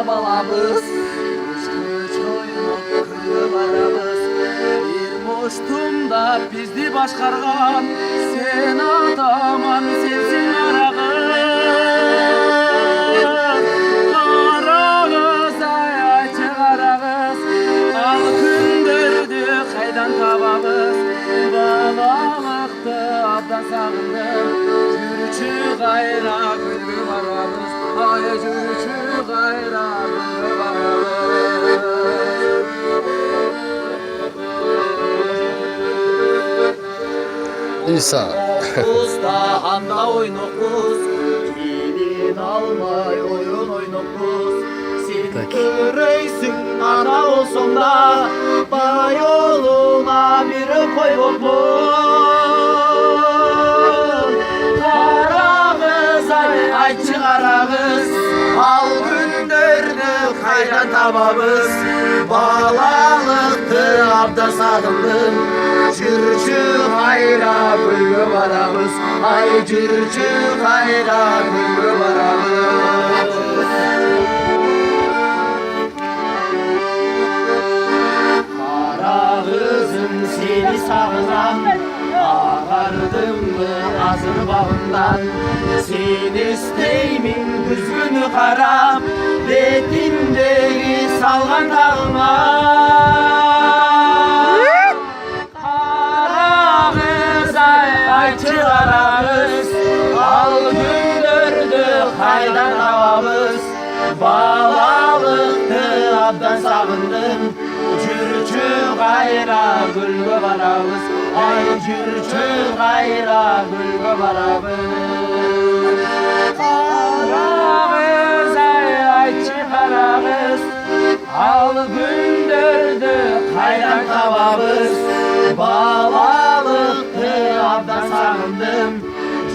Balamız kış oynop kırlarımız bir muştumda bizdi başkargan sen ataman sensin arağız karağız ayçı karağız al kündürdü kaydan tabağız balalıktı abdan sağındım yürüçü gayra gülgü varabız ay yürüçü gayra gülgü varabız İsa. Usta anda oynokuz Kilin almay oyun oynokuz Sen kırıysın ana olsun da Bay yoluna bir koy bopun Karağız ayçı karağız Al gündürdü kayran tabağız Balalıktı abda sağındım Cırcı hayra gülgü varamız Ay cırcı hayra gülgü varamız Karağızım seni sağınan Ağardım mı azır bağından Sen isteymin düzgünü karam Betimdeki salgan tağıma Ayçı karağız al gündürdü kaydan havamız Balalıktı abdan sağındım Cürçü gayra gülgü varamız Ay cürçü gayra gülgü varamız Karağız ayçı karağız al gündürdü kaydan havamız Balalıktı abdan sağındım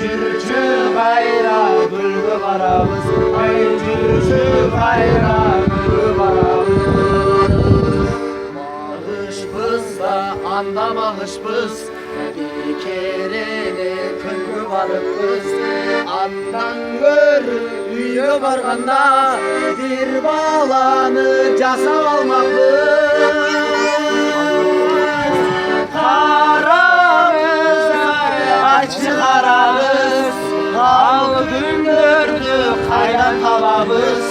Cürçü gayra gülgü varamız Ay cürçü gayra gülgü varamız Mağışpız da anda mağışpız Bir kerene kılgı varıpız Andan görü üyü barganda Bir balanı casa almaqız Karağız ayçı karağız Al gündürdü kaynan tabağız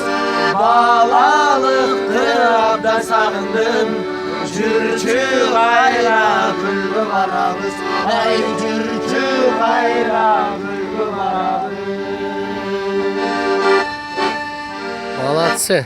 Balalıktı abdan sağındım Cürçü gayra gülgü varamız Ay cürçü gayra gülgü varamız Молодцы.